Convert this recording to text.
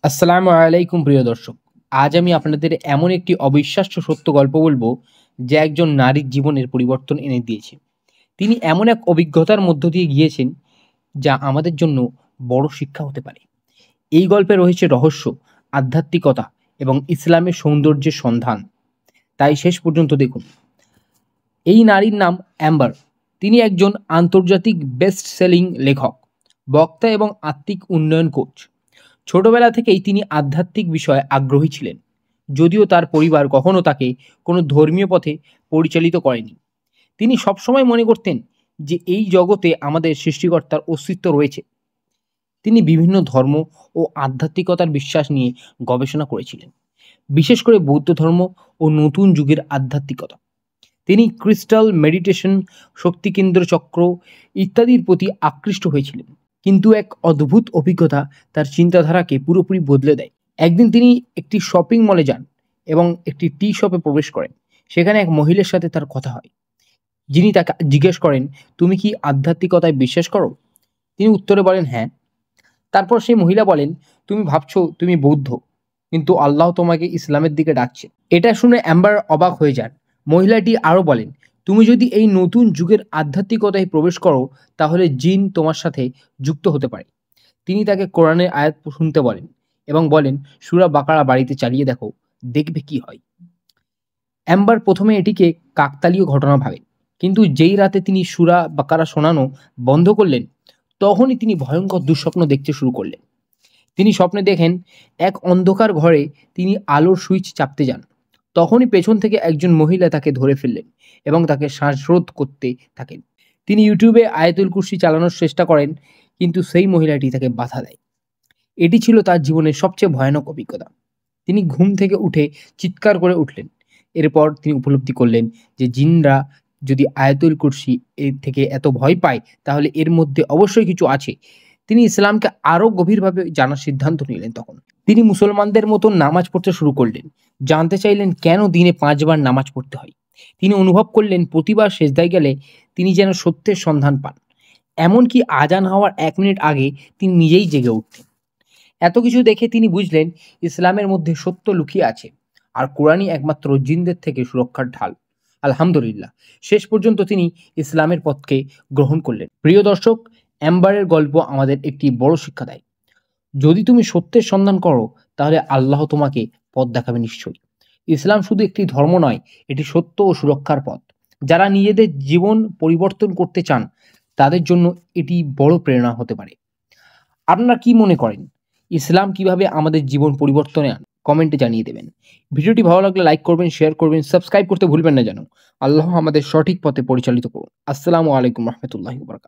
আসসালামু আলাইকুম প্রিয় দর্শক। আজ আমি আপনাদের এমন একটি অবিশ্বাস্য সত্য গল্প বলবো, যা একজন নারীর জীবনের পরিবর্তন এনে দিয়েছে। তিনি এমন এক অভিজ্ঞতার মধ্য দিয়ে গিয়েছেন, যা আমাদের জন্য বড় শিক্ষা হতে পারে। এই গল্পে রয়েছে রহস্য, আধ্যাত্মিকতা এবং ইসলামের সৌন্দর্যের সন্ধান। তাই শেষ পর্যন্ত দেখুন। এই নারীর নাম অ্যাম্বার। তিনি একজন আন্তর্জাতিক বেস্ট সেলিং লেখক, বক্তা এবং আত্মিক উন্নয়ন কোচ। ছোটবেলা থেকেই তিনি আধ্যাত্মিক বিষয়ে আগ্রহী ছিলেন, যদিও তার পরিবার কখনো তাকে কোনো ধর্মীয় পথে পরিচালিত করেনি। তিনি সবসময় মনে করতেন যে এই জগতে আমাদের সৃষ্টিকর্তার অস্তিত্ব রয়েছে। তিনি বিভিন্ন ধর্ম ও আধ্যাত্মিকতার বিশ্বাস নিয়ে গবেষণা করেছিলেন, বিশেষ করে বৌদ্ধ ধর্ম ও নতুন যুগের আধ্যাত্মিকতা। তিনি ক্রিস্টাল মেডিটেশন, শক্তিকেন্দ্র চক্র ইত্যাদির প্রতি আকৃষ্ট হয়েছিলেন। কিন্তু এক অদ্ভুত অভিজ্ঞতা তার চিন্তাধারাকে পুরোপুরি বদলে দেয়। একদিন তিনি একটি শপিং মলে যান এবং একটি টি শপে প্রবেশ করেন। সেখানে এক মহিলার সাথে তার কথা হয়, যিনি তাকে জিজ্ঞেস করেন, তুমি কি আধ্যাত্মিকতায় বিশ্বাস করো? তিনি উত্তরে বলেন, হ্যাঁ। তারপর সেই মহিলা বলেন, তুমি ভাবছো তুমি বৌদ্ধ, কিন্তু আল্লাহ তোমাকে ইসলামের দিকে ডাকছে। এটা শুনে অ্যাম্বার অবাক হয়ে যান। মহিলাটি আরও বলেন, তুমি যদি এই নতুন যুগের আধ্যাত্মিকতায় প্রবেশ করো, তাহলে জিন তোমার সাথে যুক্ত হতে পারে। তিনি তাকে কোরআনের আয়াত শুনতে বলেন এবং বলেন, সূরা বাকারা বাড়িতে চালিয়ে দেখো, দেখবে কি হয়। অ্যাম্বার প্রথমে এটিকে কাকতালীয় ঘটনা ভাবেন, কিন্তু যেই রাতে তিনি সূরা বাকারা শোনানো বন্ধ করলেন, তখনই তিনি ভয়ঙ্কর দুঃস্বপ্ন দেখতে শুরু করলেন। তিনি স্বপ্নে দেখেন, এক অন্ধকার ঘরে তিনি আলোর সুইচ চাপতে যান। তখনই পেছন থেকে একজন মহিলা তাকে ধরে ফেললেন এবং তাকে শ্বাসরোধ করতে থাকেন। তিনি ইউটিউবে আয়াতুল কুরসি চালানোর চেষ্টা করেন, কিন্তু সেই মহিলাটি তাকে বাধা দেয়। এটি ছিল তার জীবনের সবচেয়ে ভয়ানক অভিজ্ঞতা। তিনি ঘুম থেকে উঠে চিৎকার করে উঠলেন। এরপর তিনি উপলব্ধি করলেন যে জিনরা যদি আয়াতুল কুরসি এর থেকে এত ভয় পায়, তাহলে এর মধ্যে অবশ্যই কিছু আছে। তিনি ইসলামকে আরও গভীরভাবে জানার সিদ্ধান্ত নিলেন। তখন তিনি মুসলমানদের মতো নামাজ পড়তে শুরু করলেন, জানতে চাইলেন কেন দিনে 5 বার নামাজ পড়তে হয়। তিনি অনুভব করলেন প্রতিবার সেজদায় গেলে তিনি যেন সত্যের সন্ধান পান। এমনকি আজান হওয়ার 1 মিনিট আগে তিনি নিজেই জেগে উঠতেন। এত কিছু দেখে তিনি বুঝলেন ইসলামের মধ্যে সত্য লুকিয়ে আছে, আর কোরআনই একমাত্র জিনদের থেকে সুরক্ষার ঢাল। আলহামদুলিল্লাহ, শেষ পর্যন্ত তিনি ইসলামের পথকে গ্রহণ করলেন। প্রিয় দর্শক, অ্যাম্বারের গল্প আমাদের একটি বড় শিক্ষা দেয়। যদি তুমি সত্যের সন্ধান করো, তাহলে আল্লাহ তোমাকে পথ দেখাবে নিশ্চয়ই। ইসলাম শুধু একটি ধর্ম নয়, এটি সত্য ও সুরক্ষার পথ। যারা নিজেদের জীবন পরিবর্তন করতে চান, তাদের জন্য এটি বড় প্রেরণা হতে পারে। আপনারা কি মনে করেন, ইসলাম কিভাবে আমাদের জীবন পরিবর্তনে আনে? কমেন্টে জানিয়ে দেবেন। ভিডিওটি ভালো লাগলে লাইক করবেন, শেয়ার করবেন, সাবস্ক্রাইব করতে ভুলবেন না যেন। আল্লাহ আমাদের সঠিক পথে পরিচালিত করুন। আসসালামু আলাইকুম রহমতুল্লাহি ওয়া বারাকাতুহু।